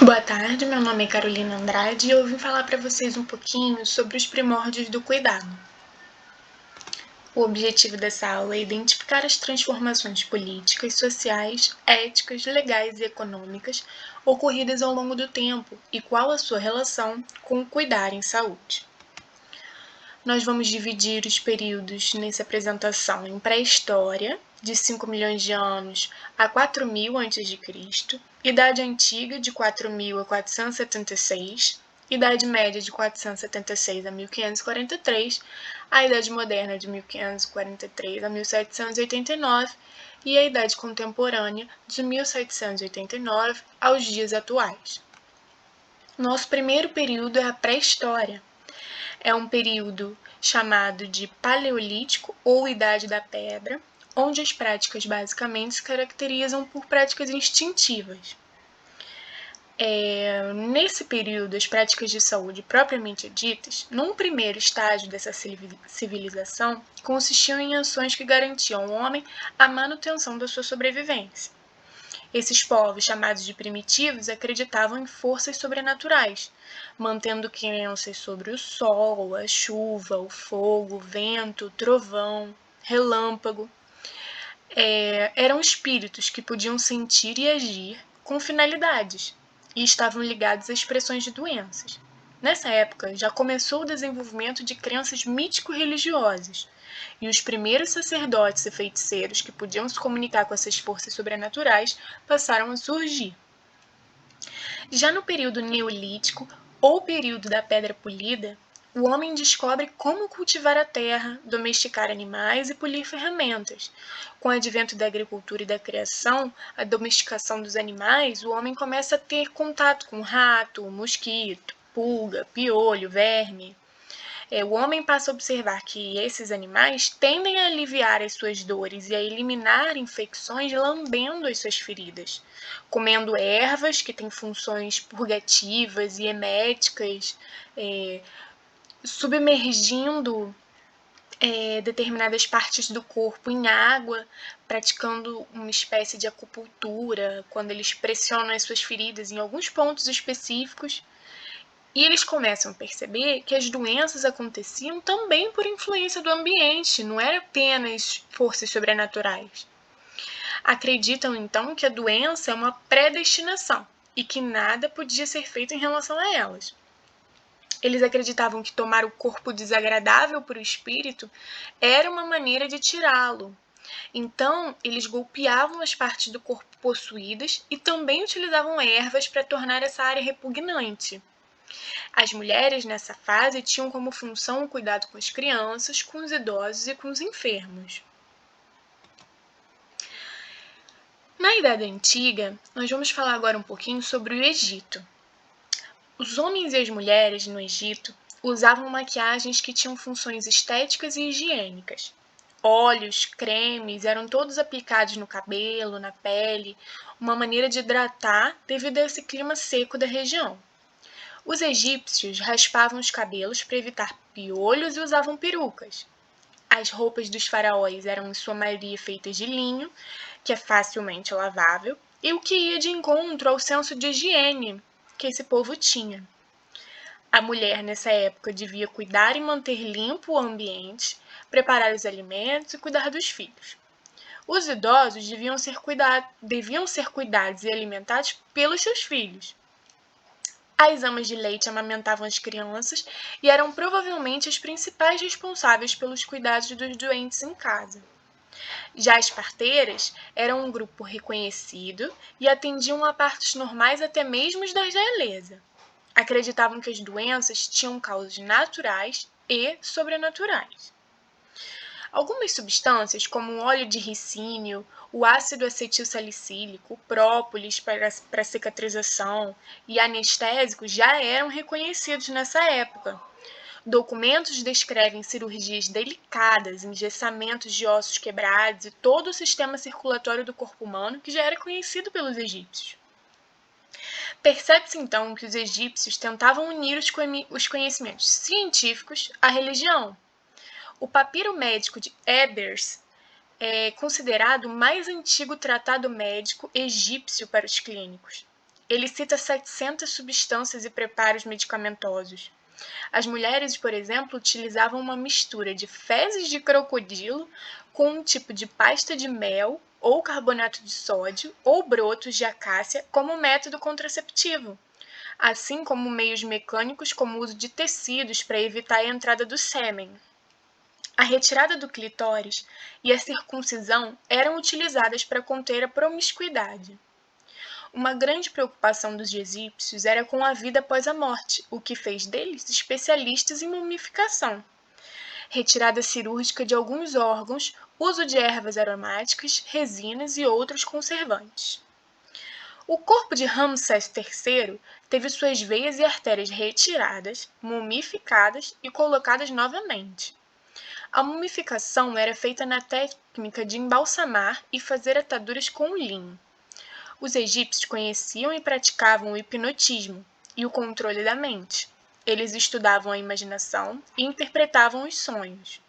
Boa tarde, meu nome é Carolina Andrade e eu vim falar para vocês um pouquinho sobre os primórdios do cuidado. O objetivo dessa aula é identificar as transformações políticas, sociais, éticas, legais e econômicas ocorridas ao longo do tempo e qual a sua relação com o cuidar em saúde. Nós vamos dividir os períodos nessa apresentação em pré-história, de 5 milhões de anos a 4.000 a.C., Idade Antiga, de 4.000 a 476, Idade Média, de 476 a 1543, a Idade Moderna, de 1543 a 1789, e a Idade Contemporânea, de 1789 aos dias atuais. Nosso primeiro período é a pré-história. É um período chamado de Paleolítico ou Idade da Pedra, onde as práticas basicamente se caracterizam por práticas instintivas. Nesse período, as práticas de saúde propriamente ditas, num primeiro estágio dessa civilização, consistiam em ações que garantiam ao homem a manutenção da sua sobrevivência. Esses povos, chamados de primitivos, acreditavam em forças sobrenaturais, mantendo crenças sobre o sol, a chuva, o fogo, o vento, o trovão, relâmpago. Eram espíritos que podiam sentir e agir com finalidades e estavam ligados a expressões de doenças. Nessa época, já começou o desenvolvimento de crenças mítico-religiosas, e os primeiros sacerdotes e feiticeiros que podiam se comunicar com essas forças sobrenaturais passaram a surgir. Já no período neolítico, ou período da pedra polida, o homem descobre como cultivar a terra, domesticar animais e polir ferramentas. Com o advento da agricultura e da criação, a domesticação dos animais, o homem começa a ter contato com rato, mosquito, pulga, piolho, verme. O homem passa a observar que esses animais tendem a aliviar as suas dores e a eliminar infecções lambendo as suas feridas, comendo ervas que têm funções purgativas e eméticas, submergindo determinadas partes do corpo em água, praticando uma espécie de acupuntura, quando eles pressionam as suas feridas em alguns pontos específicos. E eles começam a perceber que as doenças aconteciam também por influência do ambiente, não eram apenas forças sobrenaturais. Acreditam então que a doença é uma predestinação e que nada podia ser feito em relação a elas. Eles acreditavam que tomar o corpo desagradável para o espírito era uma maneira de tirá-lo. Então, eles golpeavam as partes do corpo possuídas e também utilizavam ervas para tornar essa área repugnante. As mulheres nessa fase tinham como função o cuidado com as crianças, com os idosos e com os enfermos. Na Idade Antiga, nós vamos falar agora um pouquinho sobre o Egito. Os homens e as mulheres no Egito usavam maquiagens que tinham funções estéticas e higiênicas. Óleos, cremes eram todos aplicados no cabelo, na pele, uma maneira de hidratar devido a esse clima seco da região. Os egípcios raspavam os cabelos para evitar piolhos e usavam perucas. As roupas dos faraós eram em sua maioria feitas de linho, que é facilmente lavável, e o que ia de encontro ao senso de higiene que esse povo tinha. A mulher nessa época devia cuidar e manter limpo o ambiente, preparar os alimentos e cuidar dos filhos. Os idosos deviam ser cuidados e alimentados pelos seus filhos. As amas de leite amamentavam as crianças e eram provavelmente as principais responsáveis pelos cuidados dos doentes em casa. Já as parteiras eram um grupo reconhecido e atendiam a partos normais até mesmo os da realeza. Acreditavam que as doenças tinham causas naturais e sobrenaturais. Algumas substâncias, como o óleo de ricínio, o ácido acetilsalicílico, o própolis para cicatrização e anestésicos já eram reconhecidos nessa época. Documentos descrevem cirurgias delicadas, engessamentos de ossos quebrados e todo o sistema circulatório do corpo humano que já era conhecido pelos egípcios. Percebe-se então que os egípcios tentavam unir os conhecimentos científicos à religião. O papiro médico de Ebers é considerado o mais antigo tratado médico egípcio para os clínicos. Ele cita 700 substâncias e preparos medicamentosos. As mulheres, por exemplo, utilizavam uma mistura de fezes de crocodilo com um tipo de pasta de mel ou carbonato de sódio ou brotos de acácia como método contraceptivo, assim como meios mecânicos como o uso de tecidos para evitar a entrada do sêmen. A retirada do clitóris e a circuncisão eram utilizadas para conter a promiscuidade. Uma grande preocupação dos egípcios era com a vida após a morte, o que fez deles especialistas em mumificação. Retirada cirúrgica de alguns órgãos, uso de ervas aromáticas, resinas e outros conservantes. O corpo de Ramsés III teve suas veias e artérias retiradas, mumificadas e colocadas novamente. A mumificação era feita na técnica de embalsamar e fazer ataduras com linho. Os egípcios conheciam e praticavam o hipnotismo e o controle da mente. Eles estudavam a imaginação e interpretavam os sonhos.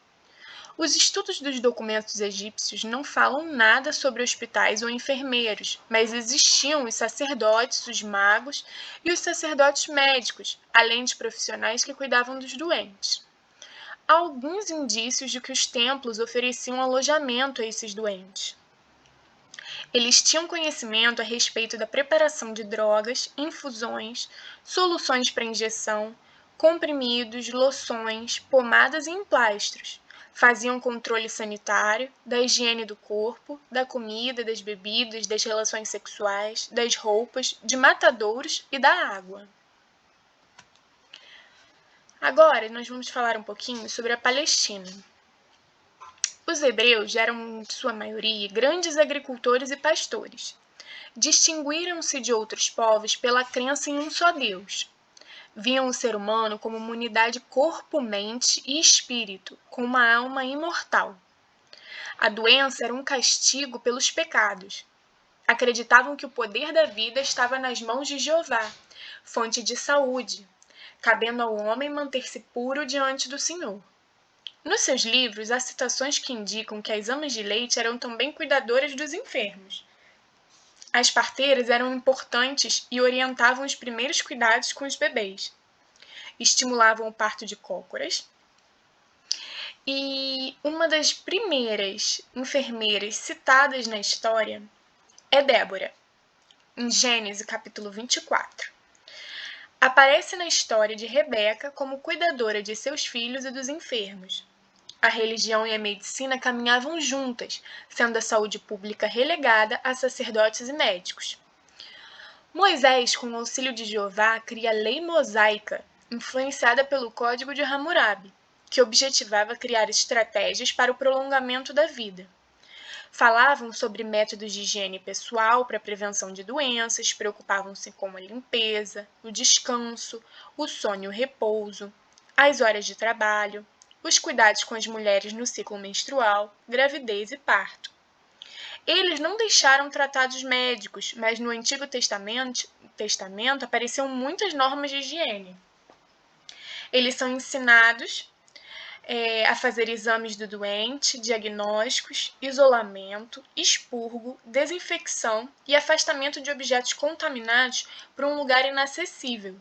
Os estudos dos documentos egípcios não falam nada sobre hospitais ou enfermeiros, mas existiam os sacerdotes, os magos e os sacerdotes médicos, além de profissionais que cuidavam dos doentes. Há alguns indícios de que os templos ofereciam alojamento a esses doentes. Eles tinham conhecimento a respeito da preparação de drogas, infusões, soluções para injeção, comprimidos, loções, pomadas e emplastros. Faziam controle sanitário, da higiene do corpo, da comida, das bebidas, das relações sexuais, das roupas, de matadouros e da água. Agora, nós vamos falar um pouquinho sobre a Palestina. Os hebreus eram, em sua maioria, grandes agricultores e pastores. Distinguiram-se de outros povos pela crença em um só Deus. Viam o ser humano como uma unidade corpo, mente e espírito, com uma alma imortal. A doença era um castigo pelos pecados. Acreditavam que o poder da vida estava nas mãos de Jeová, fonte de saúde, cabendo ao homem manter-se puro diante do Senhor. Nos seus livros, há citações que indicam que as amas de leite eram também cuidadoras dos enfermos. As parteiras eram importantes e orientavam os primeiros cuidados com os bebês. Estimulavam o parto de cócoras. E uma das primeiras enfermeiras citadas na história é Débora, em Gênesis capítulo 24. Aparece na história de Rebeca como cuidadora de seus filhos e dos enfermos. A religião e a medicina caminhavam juntas, sendo a saúde pública relegada a sacerdotes e médicos. Moisés, com o auxílio de Jeová, cria a lei mosaica, influenciada pelo Código de Hammurabi, que objetivava criar estratégias para o prolongamento da vida. Falavam sobre métodos de higiene pessoal para a prevenção de doenças, preocupavam-se com a limpeza, o descanso, o sono e o repouso, as horas de trabalho, os cuidados com as mulheres no ciclo menstrual, gravidez e parto. Eles não deixaram tratados médicos, mas no Antigo Testamento apareciam muitas normas de higiene. Eles são ensinados a fazer exames do doente, diagnósticos, isolamento, expurgo, desinfecção e afastamento de objetos contaminados para um lugar inacessível.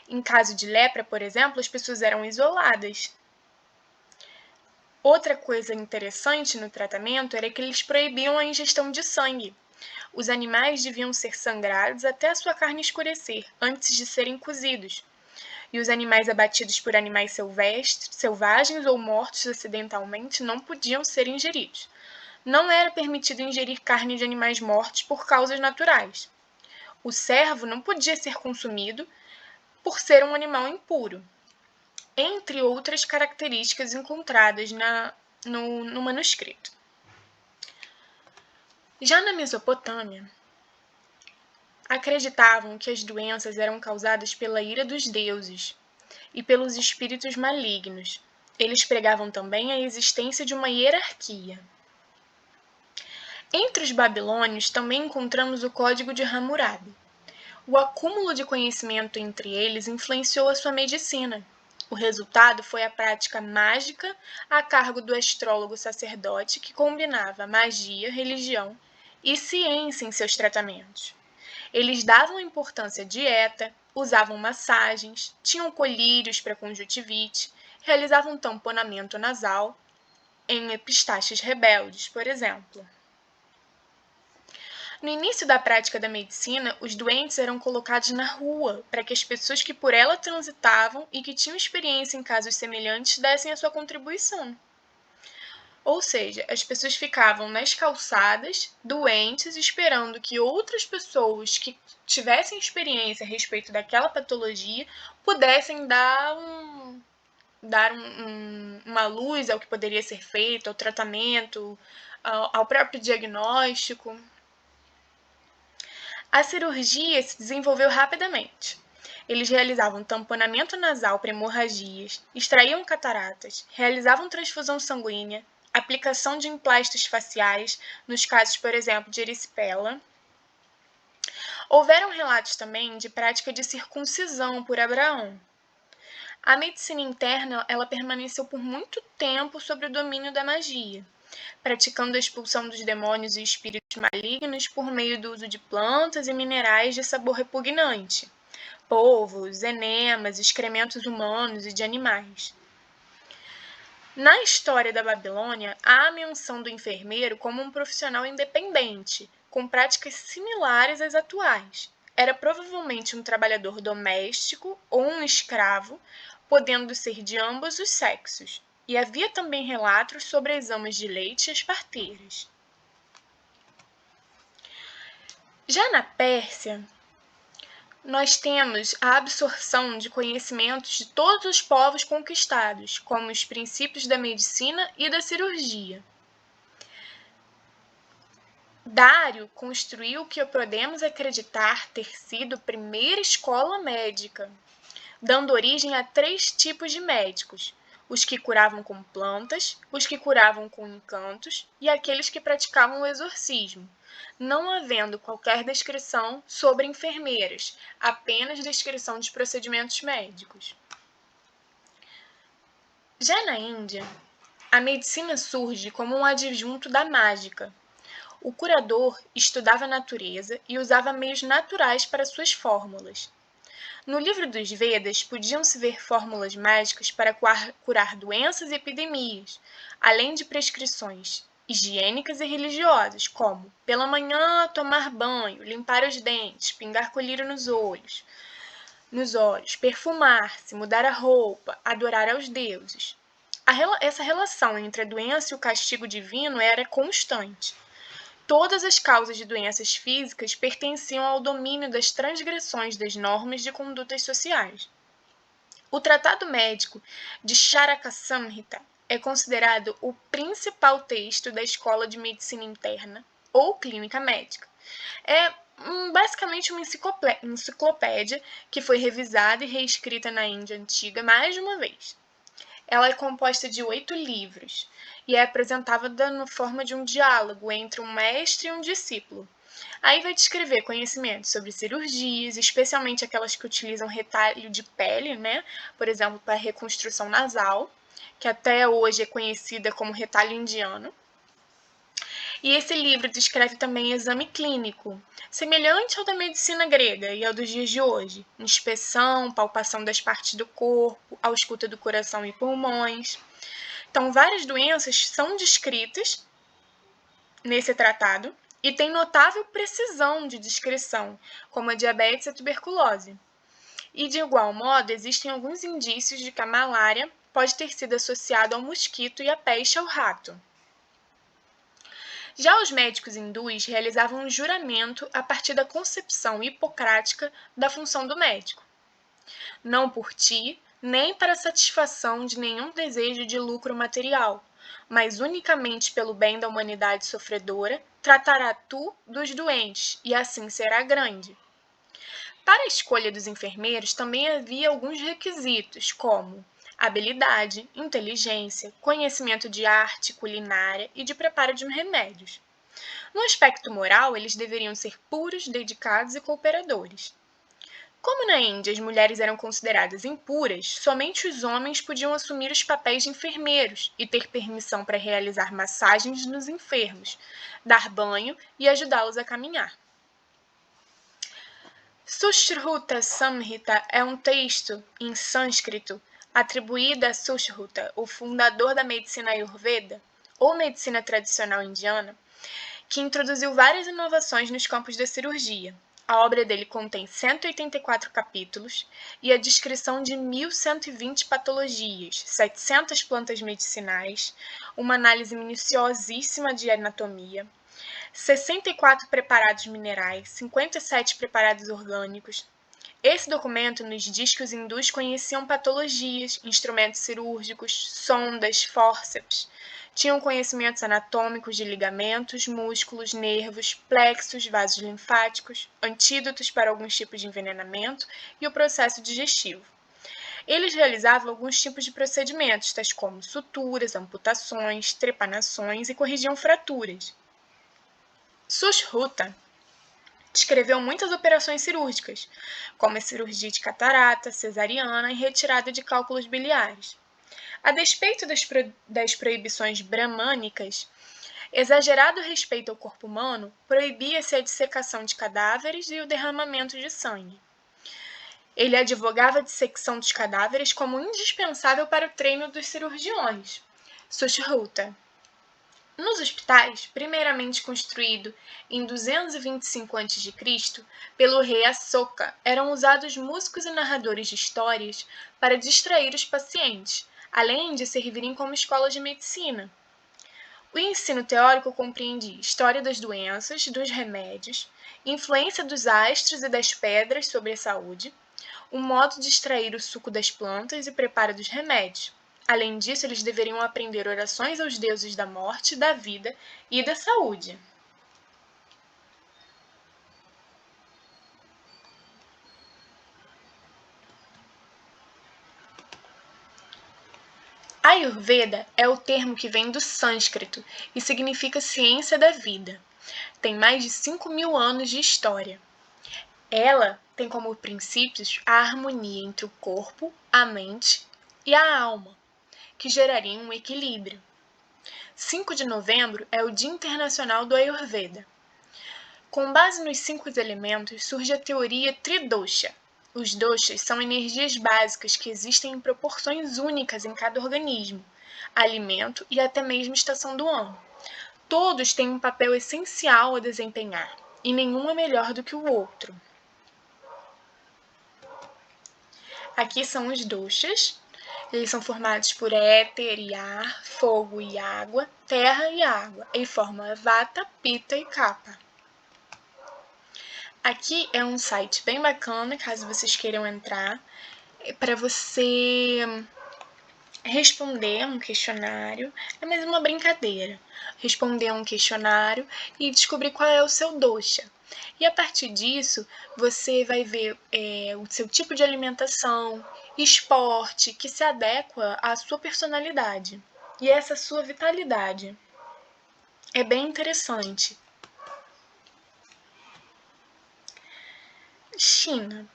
Em caso de lepra, por exemplo, as pessoas eram isoladas. Outra coisa interessante no tratamento era que eles proibiam a ingestão de sangue. Os animais deviam ser sangrados até a sua carne escurecer, antes de serem cozidos. E os animais abatidos por animais selvagens ou mortos acidentalmente não podiam ser ingeridos. Não era permitido ingerir carne de animais mortos por causas naturais. O cervo não podia ser consumido por ser um animal impuro, entre outras características encontradas no manuscrito. Já na Mesopotâmia, acreditavam que as doenças eram causadas pela ira dos deuses e pelos espíritos malignos. Eles pregavam também a existência de uma hierarquia. Entre os babilônios também encontramos o Código de Hammurabi. O acúmulo de conhecimento entre eles influenciou a sua medicina. O resultado foi a prática mágica a cargo do astrólogo sacerdote que combinava magia, religião e ciência em seus tratamentos. Eles davam importância à dieta, usavam massagens, tinham colírios para conjuntivite, realizavam tamponamento nasal em epistaxes rebeldes, por exemplo. No início da prática da medicina, os doentes eram colocados na rua para que as pessoas que por ela transitavam e que tinham experiência em casos semelhantes dessem a sua contribuição. Ou seja, as pessoas ficavam nas calçadas, doentes, esperando que outras pessoas que tivessem experiência a respeito daquela patologia pudessem uma luz ao que poderia ser feito, ao tratamento, ao próprio diagnóstico. A cirurgia se desenvolveu rapidamente. Eles realizavam tamponamento nasal para hemorragias, extraíam cataratas, realizavam transfusão sanguínea, aplicação de emplastos faciais, nos casos, por exemplo, de erisipela. Houveram relatos também de prática de circuncisão por Abraão. A medicina interna ela permaneceu por muito tempo sob o domínio da magia, praticando a expulsão dos demônios e espíritos malignos por meio do uso de plantas e minerais de sabor repugnante, polvos, enemas, excrementos humanos e de animais. Na história da Babilônia, há a menção do enfermeiro como um profissional independente, com práticas similares às atuais. Era provavelmente um trabalhador doméstico ou um escravo, podendo ser de ambos os sexos, e havia também relatos sobre as amas de leite e as parteiras. Já na Pérsia, nós temos a absorção de conhecimentos de todos os povos conquistados, como os princípios da medicina e da cirurgia. Dário construiu o que podemos acreditar ter sido a primeira escola médica, dando origem a 3 tipos de médicos: os que curavam com plantas, os que curavam com encantos e aqueles que praticavam o exorcismo, não havendo qualquer descrição sobre enfermeiras, apenas descrição de procedimentos médicos. Já na Índia, a medicina surge como um adjunto da mágica. O curador estudava a natureza e usava meios naturais para suas fórmulas. No livro dos Vedas, podiam-se ver fórmulas mágicas para curar doenças e epidemias, além de prescrições higiênicas e religiosas, como pela manhã tomar banho, limpar os dentes, pingar colírio nos olhos, perfumar-se, mudar a roupa, adorar aos deuses. Essa relação entre a doença e o castigo divino era constante. Todas as causas de doenças físicas pertenciam ao domínio das transgressões das normas de condutas sociais. O Tratado Médico de Charaka Samhita é considerado o principal texto da Escola de Medicina Interna ou Clínica Médica. É basicamente uma enciclopédia que foi revisada e reescrita na Índia Antiga mais de uma vez. Ela é composta de 8 livros e é apresentada na forma de um diálogo entre um mestre e um discípulo. Aí vai descrever conhecimentos sobre cirurgias, especialmente aquelas que utilizam retalho de pele, né? Por exemplo, para reconstrução nasal, que até hoje é conhecida como retalho indiano. E esse livro descreve também exame clínico, semelhante ao da medicina grega e ao dos dias de hoje: inspeção, palpação das partes do corpo, ausculta do coração e pulmões. Então, várias doenças são descritas nesse tratado e tem notável precisão de descrição, como a diabetes e a tuberculose. E, de igual modo, existem alguns indícios de que a malária pode ter sido associada ao mosquito e a peste ao rato. Já os médicos hindus realizavam um juramento a partir da concepção hipocrática da função do médico. Não por ti, nem para satisfação de nenhum desejo de lucro material, mas unicamente pelo bem da humanidade sofredora, tratará tu dos doentes, e assim será grande. Para a escolha dos enfermeiros também havia alguns requisitos, como habilidade, inteligência, conhecimento de arte, culinária e de preparo de remédios. No aspecto moral, eles deveriam ser puros, dedicados e cooperadores. Como na Índia as mulheres eram consideradas impuras, somente os homens podiam assumir os papéis de enfermeiros e ter permissão para realizar massagens nos enfermos, dar banho e ajudá-los a caminhar. Sushruta Samhita é um texto em sânscrito atribuído a Sushruta, o fundador da medicina Ayurveda, ou medicina tradicional indiana, que introduziu várias inovações nos campos da cirurgia. A obra dele contém 184 capítulos e a descrição de 1.120 patologias, 700 plantas medicinais, uma análise minuciosíssima de anatomia, 64 preparados minerais, 57 preparados orgânicos. Esse documento nos diz que os hindus conheciam patologias, instrumentos cirúrgicos, sondas, fórceps. Tinham conhecimentos anatômicos de ligamentos, músculos, nervos, plexos, vasos linfáticos, antídotos para alguns tipos de envenenamento e o processo digestivo. Eles realizavam alguns tipos de procedimentos, tais como suturas, amputações, trepanações e corrigiam fraturas. Sushruta descreveu muitas operações cirúrgicas, como a cirurgia de catarata, cesariana e retirada de cálculos biliares. A despeito das proibições bramânicas, exagerado respeito ao corpo humano proibia-se a dissecação de cadáveres e o derramamento de sangue. Ele advogava a dissecção dos cadáveres como indispensável para o treino dos cirurgiões. Sushruta. Nos hospitais, primeiramente construído em 225 a.C., pelo rei Asoka, eram usados músicos e narradores de histórias para distrair os pacientes, além de servirem como escola de medicina. O ensino teórico compreendia história das doenças, dos remédios, influência dos astros e das pedras sobre a saúde, o modo de extrair o suco das plantas e preparo dos remédios. Além disso, eles deveriam aprender orações aos deuses da morte, da vida e da saúde. Ayurveda é o termo que vem do sânscrito e significa ciência da vida. Tem mais de 5.000 anos de história. Ela tem como princípios a harmonia entre o corpo, a mente e a alma, que gerariam um equilíbrio. 5 de novembro é o Dia Internacional do Ayurveda. Com base nos 5 elementos, surge a teoria Tridosha. Os doshas são energias básicas que existem em proporções únicas em cada organismo, alimento e até mesmo estação do ano. Todos têm um papel essencial a desempenhar, e nenhum é melhor do que o outro. Aqui são os doshas. Eles são formados por éter e ar, fogo e água, terra e água, e formam a vata, pitta e kapha. Aqui é um site bem bacana, caso vocês queiram entrar, para você responder um questionário, é mais uma brincadeira, responder um questionário e descobrir qual é o seu dosha. E a partir disso, você vai ver o seu tipo de alimentação, esporte, que se adequa à sua personalidade e essa sua vitalidade. É bem interessante. China.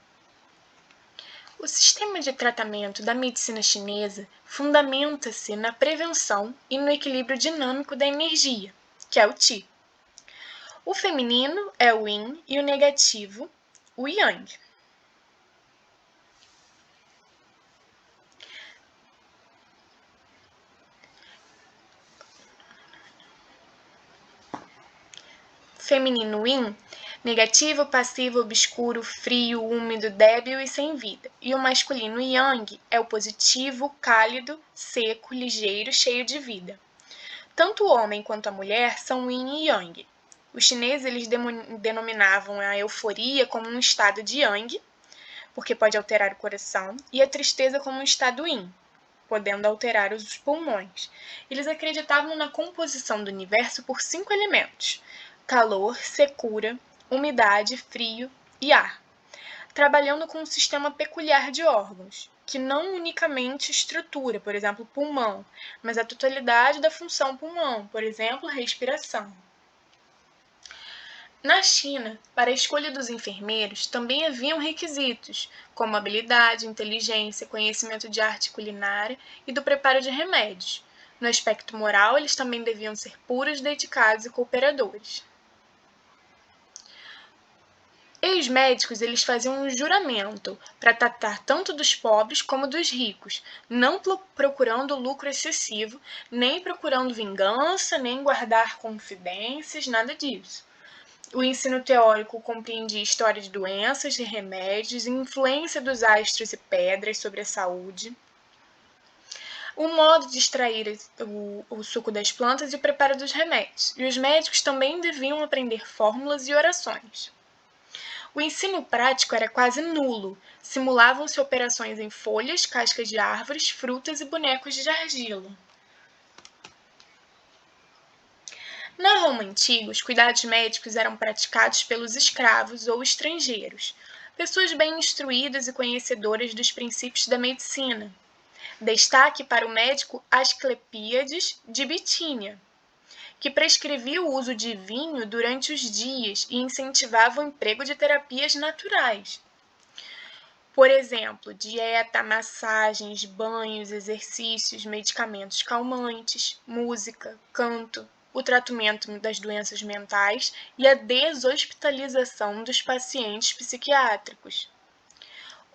O sistema de tratamento da medicina chinesa fundamenta-se na prevenção e no equilíbrio dinâmico da energia, que é o Qi. O feminino é o Yin e o negativo, o Yang. Feminino Yin, negativo, passivo, obscuro, frio, úmido, débil e sem vida. E o masculino Yang é o positivo, cálido, seco, ligeiro, cheio de vida. Tanto o homem quanto a mulher são Yin e Yang. Os chineses eles denominavam a euforia como um estado de Yang, porque pode alterar o coração, e a tristeza como um estado Yin, podendo alterar os pulmões. Eles acreditavam na composição do universo por 5 elementos: calor, secura, umidade, frio e ar, trabalhando com um sistema peculiar de órgãos, que não unicamente estrutura, por exemplo, pulmão, mas a totalidade da função pulmão, por exemplo, respiração. Na China, para a escolha dos enfermeiros, também haviam requisitos, como habilidade, inteligência, conhecimento de arte culinária e do preparo de remédios. No aspecto moral, eles também deviam ser puros, dedicados e cooperadores. os médicos eles faziam um juramento para tratar tanto dos pobres como dos ricos, não procurando lucro excessivo, nem procurando vingança, nem guardar confidências, nada disso. O ensino teórico compreendia história de doenças, de remédios, influência dos astros e pedras sobre a saúde, o modo de extrair o suco das plantas e o preparo dos remédios. E os médicos também deviam aprender fórmulas e orações. O ensino prático era quase nulo. Simulavam-se operações em folhas, cascas de árvores, frutas e bonecos de argila. Na Roma antiga, os cuidados médicos eram praticados pelos escravos ou estrangeiros, pessoas bem instruídas e conhecedoras dos princípios da medicina. Destaque para o médico Asclepíades de Bitínia, que prescrevia o uso de vinho durante os dias e incentivava o emprego de terapias naturais. Por exemplo, dieta, massagens, banhos, exercícios, medicamentos calmantes, música, canto, o tratamento das doenças mentais e a deshospitalização dos pacientes psiquiátricos.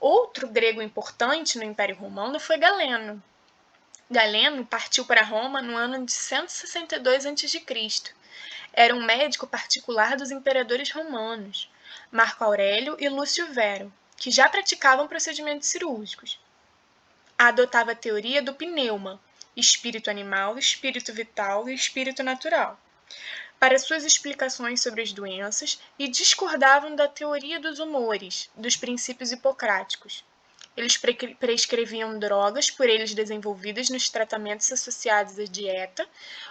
Outro grego importante no Império Romano foi Galeno. Galeno partiu para Roma no ano de 162 a.C. Era um médico particular dos imperadores romanos, Marco Aurélio e Lúcio Vero, que já praticavam procedimentos cirúrgicos. Adotava a teoria do pneuma, espírito animal, espírito vital e espírito natural, para suas explicações sobre as doenças e discordavam da teoria dos humores, dos princípios hipocráticos. Eles prescreviam drogas por eles desenvolvidas nos tratamentos associados à dieta,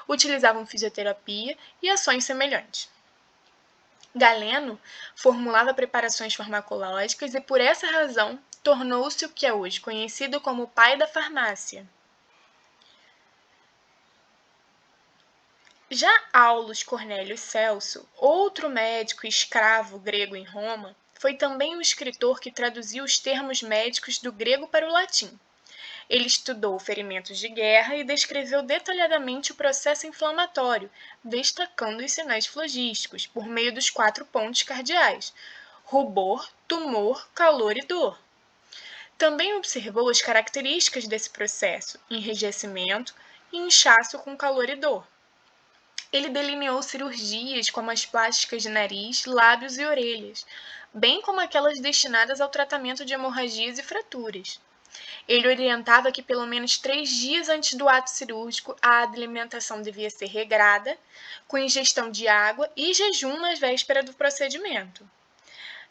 utilizavam fisioterapia e ações semelhantes. Galeno formulava preparações farmacológicas e, por essa razão, tornou-se o que é hoje conhecido como o pai da farmácia. Já Aulus Cornelius Celso, outro médico e escravo grego em Roma, foi também o escritor que traduziu os termos médicos do grego para o latim. Ele estudou ferimentos de guerra e descreveu detalhadamente o processo inflamatório, destacando os sinais flogísticos por meio dos 4 pontos cardeais: rubor, tumor, calor e dor. Também observou as características desse processo: enrijecimento e inchaço com calor e dor. Ele delineou cirurgias como as plásticas de nariz, lábios e orelhas, bem como aquelas destinadas ao tratamento de hemorragias e fraturas. Ele orientava que pelo menos 3 dias antes do ato cirúrgico a alimentação devia ser regrada, com ingestão de água e jejum na véspera do procedimento.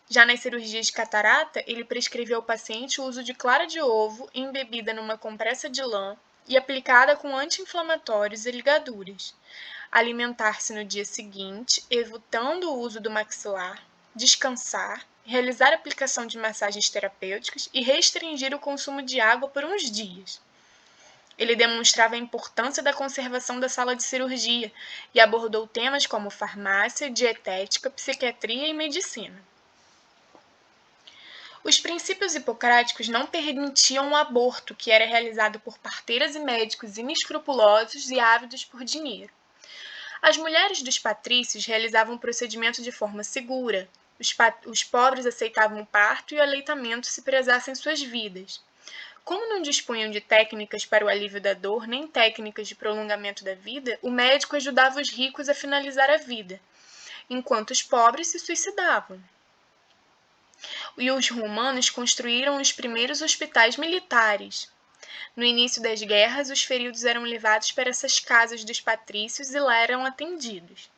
Já nas cirurgias de catarata, ele prescreveu ao paciente o uso de clara de ovo embebida numa compressa de lã e aplicada com anti-inflamatórios e ligaduras. Alimentar-se no dia seguinte, evitando o uso do maxilar, descansar, realizar aplicação de massagens terapêuticas e restringir o consumo de água por uns dias. Ele demonstrava a importância da conservação da sala de cirurgia e abordou temas como farmácia, dietética, psiquiatria e medicina. Os princípios hipocráticos não permitiam o aborto, que era realizado por parteiras e médicos inescrupulosos e ávidos por dinheiro. As mulheres dos patrícios realizavam o procedimento de forma segura. Os pobres aceitavam o parto e o aleitamento se prezassem suas vidas. Como não dispunham de técnicas para o alívio da dor, nem técnicas de prolongamento da vida, o médico ajudava os ricos a finalizar a vida, enquanto os pobres se suicidavam. E os romanos construíram os primeiros hospitais militares. No início das guerras, os feridos eram levados para essas casas dos patrícios e lá eram atendidos.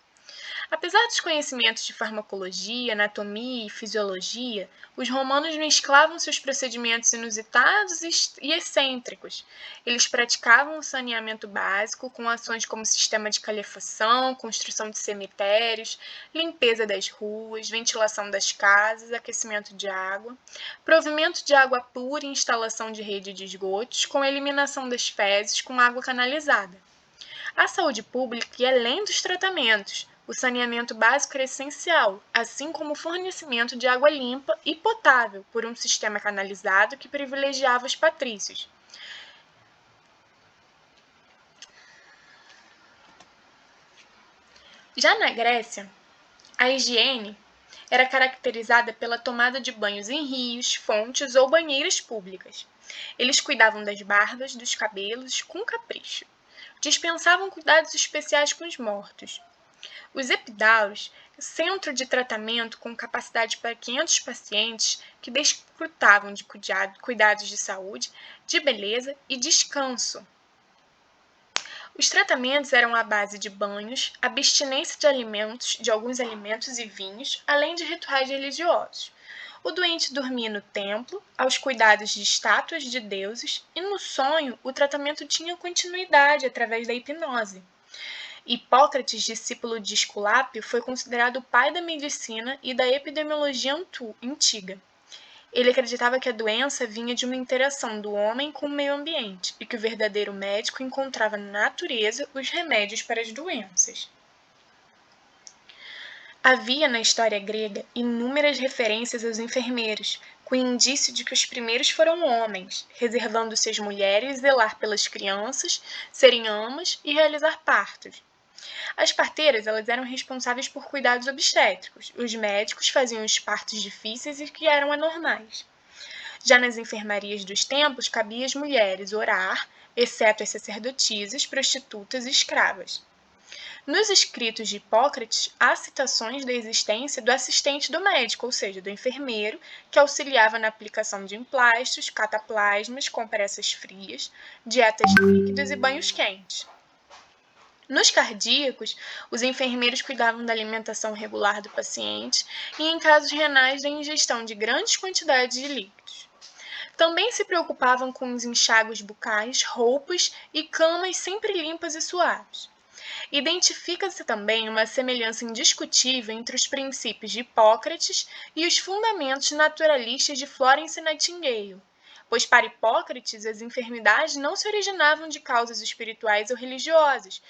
Apesar dos conhecimentos de farmacologia, anatomia e fisiologia, os romanos mesclavam seus procedimentos inusitados e excêntricos. Eles praticavam o saneamento básico com ações como sistema de calefação, construção de cemitérios, limpeza das ruas, ventilação das casas, aquecimento de água, provimento de água pura e instalação de rede de esgotos, com eliminação das fezes com água canalizada. A saúde pública ia além dos tratamentos. O saneamento básico era essencial, assim como o fornecimento de água limpa e potável por um sistema canalizado que privilegiava os patrícios. Já na Grécia, a higiene era caracterizada pela tomada de banhos em rios, fontes ou banheiras públicas. Eles cuidavam das barbas, dos cabelos, com capricho. Dispensavam cuidados especiais com os mortos. Os epidauros, centro de tratamento com capacidade para 500 pacientes que desfrutavam de cuidados de saúde, de beleza e descanso. Os tratamentos eram à base de banhos, abstinência de alguns alimentos e vinhos, além de rituais religiosos. O doente dormia no templo, aos cuidados de estátuas de deuses, e no sonho o tratamento tinha continuidade através da hipnose. Hipócrates, discípulo de Esculápio, foi considerado o pai da medicina e da epidemiologia antiga. Ele acreditava que a doença vinha de uma interação do homem com o meio ambiente e que o verdadeiro médico encontrava na natureza os remédios para as doenças. Havia na história grega inúmeras referências aos enfermeiros, com indício de que os primeiros foram homens, reservando-se às mulheres zelar pelas crianças, serem amas e realizar partos. As parteiras eram responsáveis por cuidados obstétricos. Os médicos faziam os partos difíceis e que eram anormais. Já nas enfermarias dos templos, cabia às mulheres orar, exceto as sacerdotisas, prostitutas e escravas. Nos escritos de Hipócrates, há citações da existência do assistente do médico, ou seja, do enfermeiro, que auxiliava na aplicação de emplastos, cataplasmas, compressas frias, dietas líquidas e banhos quentes. Nos cardíacos, os enfermeiros cuidavam da alimentação regular do paciente e, em casos renais, da ingestão de grandes quantidades de líquidos. Também se preocupavam com os enxágues bucais, roupas e camas sempre limpas e suaves. Identifica-se também uma semelhança indiscutível entre os princípios de Hipócrates e os fundamentos naturalistas de Florence Nightingale, pois para Hipócrates as enfermidades não se originavam de causas espirituais ou religiosas,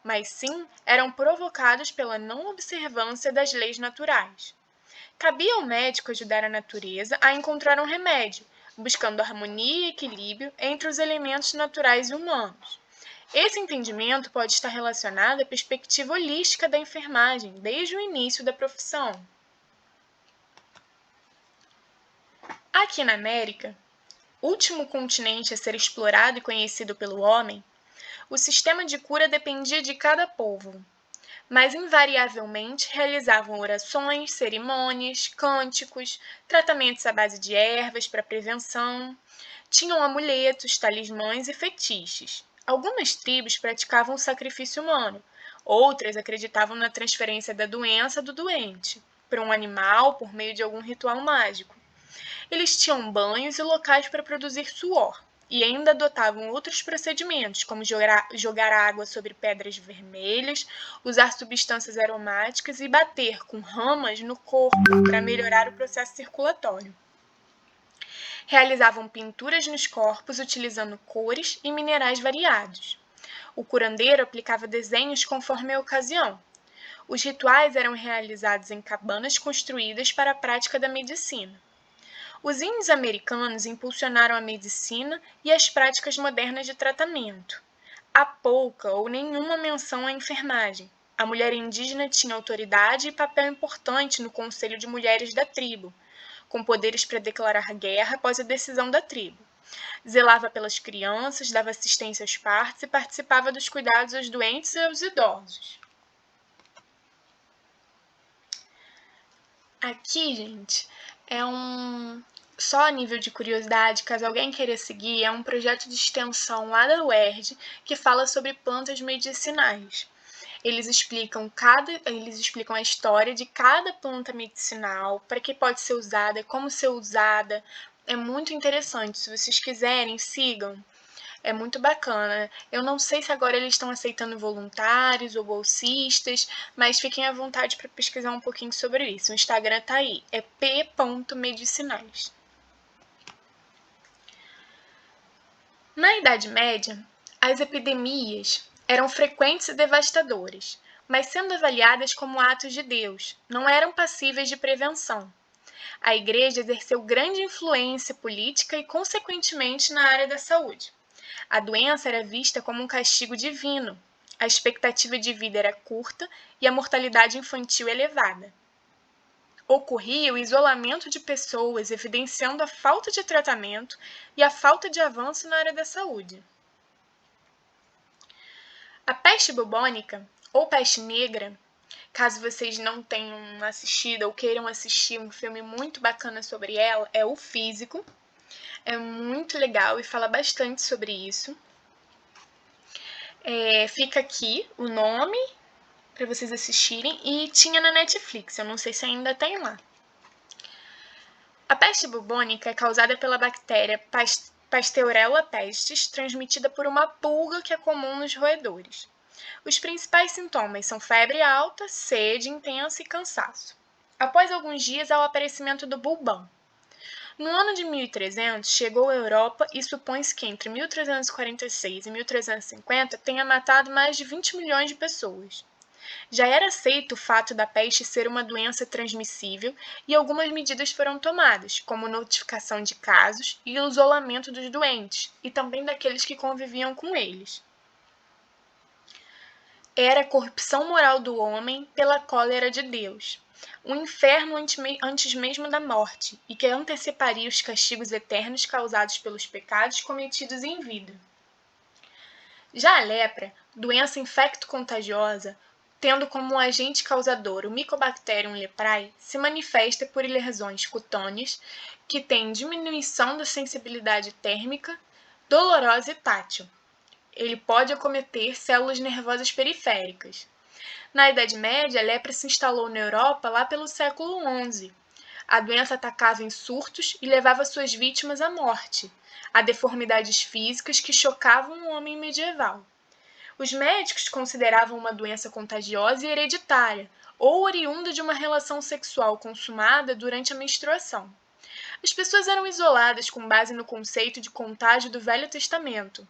mas sim eram provocadas pela não observância das leis naturais. Cabia ao médico ajudar a natureza a encontrar um remédio, buscando harmonia e equilíbrio entre os elementos naturais e humanos. Esse entendimento pode estar relacionado à perspectiva holística da enfermagem desde o início da profissão. Aqui na América, último continente a ser explorado e conhecido pelo homem, o sistema de cura dependia de cada povo, mas invariavelmente realizavam orações, cerimônias, cânticos, tratamentos à base de ervas para prevenção, tinham amuletos, talismãs e fetiches. Algumas tribos praticavam o sacrifício humano, outras acreditavam na transferência da doença do doente para um animal por meio de algum ritual mágico. Eles tinham banhos e locais para produzir suor, e ainda adotavam outros procedimentos, como jogar água sobre pedras vermelhas, usar substâncias aromáticas e bater com ramas no corpo para melhorar o processo circulatório. Realizavam pinturas nos corpos utilizando cores e minerais variados. O curandeiro aplicava desenhos conforme a ocasião. Os rituais eram realizados em cabanas construídas para a prática da medicina. Os índios americanos impulsionaram a medicina e as práticas modernas de tratamento. Há pouca ou nenhuma menção à enfermagem. A mulher indígena tinha autoridade e papel importante no conselho de mulheres da tribo, com poderes para declarar guerra após a decisão da tribo. Zelava pelas crianças, dava assistência aos partos e participava dos cuidados aos doentes e aos idosos. Aqui, gente, só a nível de curiosidade, caso alguém queira seguir, é um projeto de extensão lá da UERJ que fala sobre plantas medicinais. Eles explicam a história de cada planta medicinal, para que pode ser usada, como ser usada. É muito interessante. Se vocês quiserem, sigam. É muito bacana. Eu não sei se agora eles estão aceitando voluntários ou bolsistas, mas fiquem à vontade para pesquisar um pouquinho sobre isso. O Instagram tá aí, é p.medicinais. Na Idade Média, as epidemias eram frequentes e devastadoras, mas sendo avaliadas como atos de Deus, não eram passíveis de prevenção. A Igreja exerceu grande influência política e, consequentemente, na área da saúde. A doença era vista como um castigo divino. A expectativa de vida era curta e a mortalidade infantil elevada. ocorria o isolamento de pessoas, evidenciando a falta de tratamento e a falta de avanço na área da saúde. A peste bubônica, ou peste negra, caso vocês não tenham assistido ou queiram assistir um filme muito bacana sobre ela, é O Físico. É muito legal e fala bastante sobre isso. Fica aqui o nome para vocês assistirem e tinha na Netflix, eu não sei se ainda tem lá. A peste bubônica é causada pela bactéria Pasteurella pestis, transmitida por uma pulga que é comum nos roedores. Os principais sintomas são febre alta, sede intensa e cansaço. Após alguns dias há o aparecimento do bulbão. No ano de 1300, chegou à Europa e supõe-se que entre 1346 e 1350 tenha matado mais de 20 milhões de pessoas. Já era aceito o fato da peste ser uma doença transmissível e algumas medidas foram tomadas, como notificação de casos e o isolamento dos doentes, e também daqueles que conviviam com eles. Era a corrupção moral do homem pela cólera de Deus, um inferno antes mesmo da morte, e que anteciparia os castigos eternos causados pelos pecados cometidos em vida. Já a lepra, doença infecto-contagiosa, tendo como agente causador o Mycobacterium leprae, se manifesta por lesões cutâneas que têm diminuição da sensibilidade térmica, dolorosa e tátil. Ele pode acometer células nervosas periféricas. Na Idade Média, a lepra se instalou na Europa lá pelo século XI. A doença atacava em surtos e levava suas vítimas à morte, a deformidades físicas que chocavam o homem medieval. Os médicos consideravam uma doença contagiosa e hereditária, ou oriunda de uma relação sexual consumada durante a menstruação. As pessoas eram isoladas com base no conceito de contágio do Velho Testamento,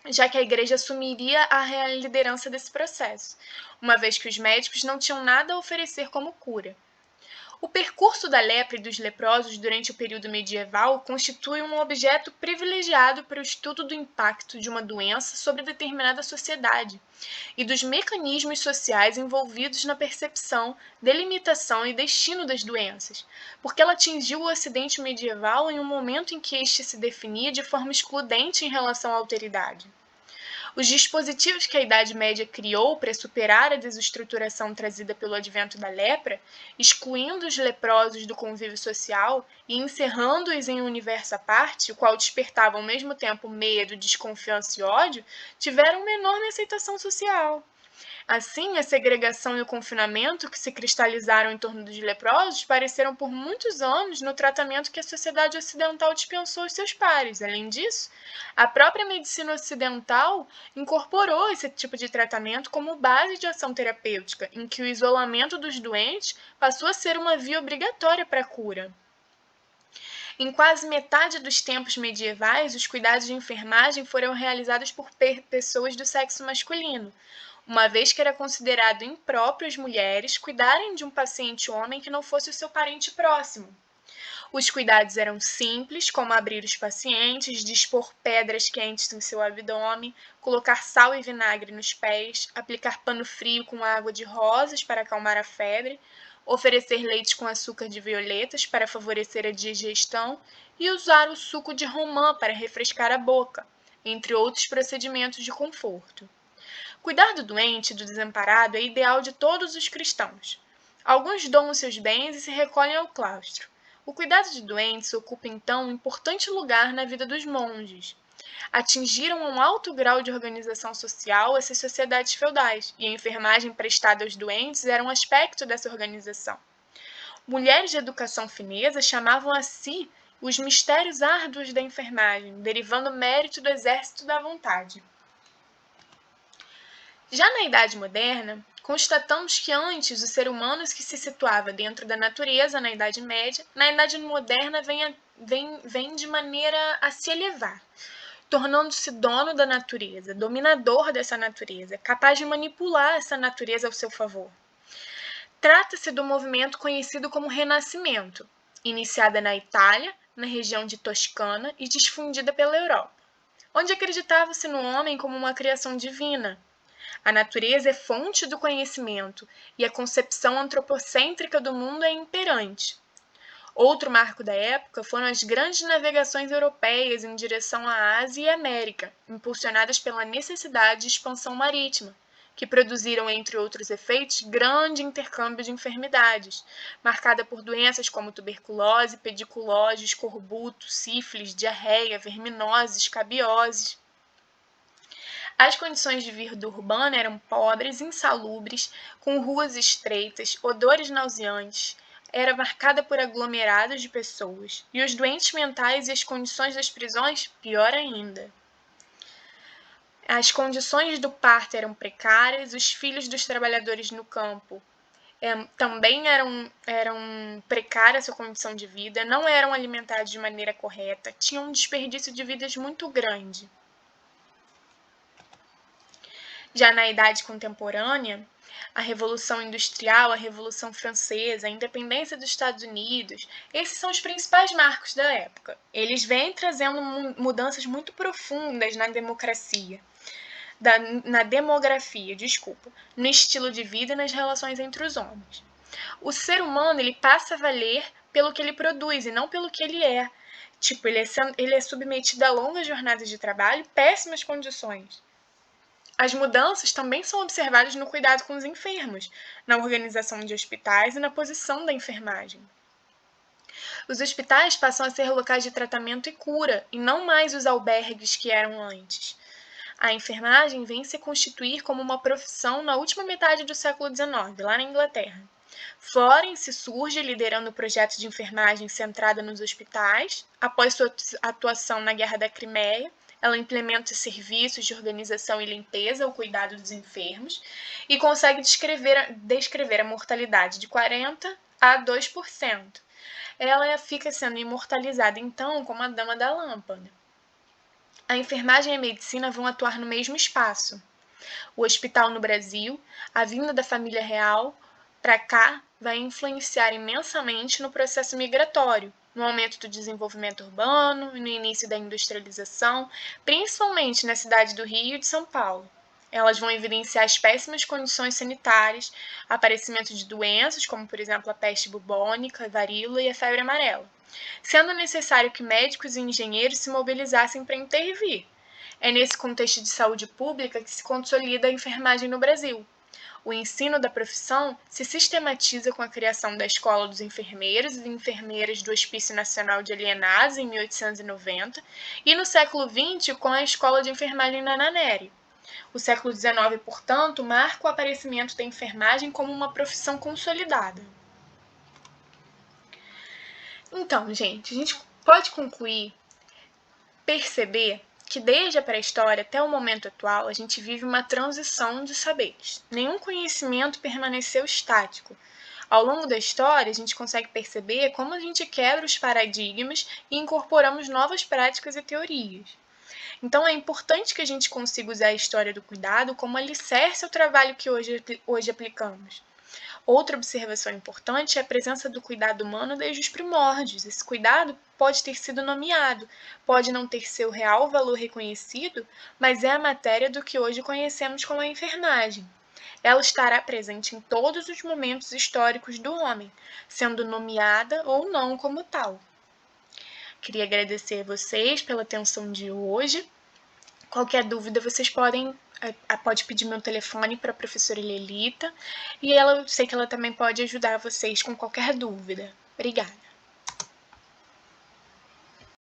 já que a igreja assumiria a liderança desse processo, uma vez que os médicos não tinham nada a oferecer como cura. O percurso da lepra e dos leprosos durante o período medieval constitui um objeto privilegiado para o estudo do impacto de uma doença sobre determinada sociedade e dos mecanismos sociais envolvidos na percepção, delimitação e destino das doenças, porque ela atingiu o Ocidente medieval em um momento em que este se definia de forma excludente em relação à alteridade. Os dispositivos que a Idade Média criou para superar a desestruturação trazida pelo advento da lepra, excluindo os leprosos do convívio social e encerrando-os em um universo à parte, o qual despertava ao mesmo tempo medo, desconfiança e ódio, tiveram uma enorme aceitação social. Assim, a segregação e o confinamento que se cristalizaram em torno dos leprosos pareceram por muitos anos no tratamento que a sociedade ocidental dispensou aos seus pares. Além disso, a própria medicina ocidental incorporou esse tipo de tratamento como base de ação terapêutica, em que o isolamento dos doentes passou a ser uma via obrigatória para a cura. Em quase metade dos tempos medievais, os cuidados de enfermagem foram realizados por pessoas do sexo masculino, uma vez que era considerado impróprio às mulheres cuidarem de um paciente homem que não fosse o seu parente próximo. Os cuidados eram simples, como abrir os pacientes, dispor pedras quentes em seu abdômen, colocar sal e vinagre nos pés, aplicar pano frio com água de rosas para acalmar a febre, oferecer leite com açúcar de violetas para favorecer a digestão e usar o suco de romã para refrescar a boca, entre outros procedimentos de conforto. Cuidar do doente e do desamparado é ideal de todos os cristãos. Alguns doam seus bens e se recolhem ao claustro. O cuidado de doentes ocupa então um importante lugar na vida dos monges. Atingiram um alto grau de organização social essas sociedades feudais, e a enfermagem prestada aos doentes era um aspecto dessa organização. Mulheres de educação finesa chamavam a si os mistérios árduos da enfermagem, derivando mérito do exército da vontade. Já na Idade Moderna, constatamos que antes o ser humano que se situava dentro da natureza na Idade Média, na Idade Moderna vem de maneira a se elevar, tornando-se dono da natureza, dominador dessa natureza, capaz de manipular essa natureza ao seu favor. Trata-se do movimento conhecido como Renascimento, iniciada na Itália, na região de Toscana e difundida pela Europa, onde acreditava-se no homem como uma criação divina. A natureza é fonte do conhecimento e a concepção antropocêntrica do mundo é imperante. Outro marco da época foram as grandes navegações europeias em direção à Ásia e América, impulsionadas pela necessidade de expansão marítima, que produziram, entre outros efeitos, grande intercâmbio de enfermidades, marcada por doenças como tuberculose, pediculose, escorbuto, sífilis, diarreia, verminose, escabiose. As condições de vida urbana eram pobres, insalubres, com ruas estreitas, odores nauseantes, era marcada por aglomerados de pessoas, e os doentes mentais e as condições das prisões, pior ainda. As condições do parto eram precárias, os filhos dos trabalhadores no campo também eram precária a sua condição de vida, não eram alimentados de maneira correta, tinham um desperdício de vidas muito grande. Já na Idade Contemporânea, a Revolução Industrial, a Revolução Francesa, a independência dos Estados Unidos, esses são os principais marcos da época. Eles vêm trazendo mudanças muito profundas na demografia, no estilo de vida e nas relações entre os homens. O ser humano ele passa a valer pelo que ele produz e não pelo que ele é. Tipo, ele é submetido a longas jornadas de trabalho e péssimas condições. As mudanças também são observadas no cuidado com os enfermos, na organização de hospitais e na posição da enfermagem. Os hospitais passam a ser locais de tratamento e cura, e não mais os albergues que eram antes. A enfermagem vem se constituir como uma profissão na última metade do século XIX, lá na Inglaterra. Florence surge liderando o projeto de enfermagem centrada nos hospitais, após sua atuação na Guerra da Crimeia. Ela implementa serviços de organização e limpeza ao cuidado dos enfermos e consegue descrever a mortalidade de 40% a 2%. Ela fica sendo imortalizada, então, como a Dama da Lâmpada. A enfermagem e a medicina vão atuar no mesmo espaço. O hospital no Brasil, a vinda da família real para cá vai influenciar imensamente no processo migratório, no aumento do desenvolvimento urbano, no início da industrialização, principalmente na cidade do Rio e de São Paulo. Elas vão evidenciar as péssimas condições sanitárias, aparecimento de doenças, como por exemplo a peste bubônica, a varíola e a febre amarela, sendo necessário que médicos e engenheiros se mobilizassem para intervir. É nesse contexto de saúde pública que se consolida a enfermagem no Brasil. O ensino da profissão se sistematiza com a criação da Escola dos Enfermeiros e Enfermeiras do Hospício Nacional de Alienados, em 1890, e no século XX com a Escola de Enfermagem da Ana Nery. O século XIX, portanto, marca o aparecimento da enfermagem como uma profissão consolidada. Então, gente, a gente pode concluir, perceber que desde a pré-história até o momento atual a gente vive uma transição de saberes. Nenhum conhecimento permaneceu estático. Ao longo da história, a gente consegue perceber como a gente quebra os paradigmas e incorporamos novas práticas e teorias. Então, é importante que a gente consiga usar a história do cuidado como alicerce ao trabalho que hoje aplicamos. Outra observação importante é a presença do cuidado humano desde os primórdios. Esse cuidado pode ter sido nomeado, pode não ter seu real valor reconhecido, mas é a matéria do que hoje conhecemos como a enfermagem. Ela estará presente em todos os momentos históricos do homem, sendo nomeada ou não como tal. Queria agradecer a vocês pela atenção de hoje. Qualquer dúvida, vocês pode pedir meu telefone para a professora Lelita, e eu sei que ela também pode ajudar vocês com qualquer dúvida. Obrigada!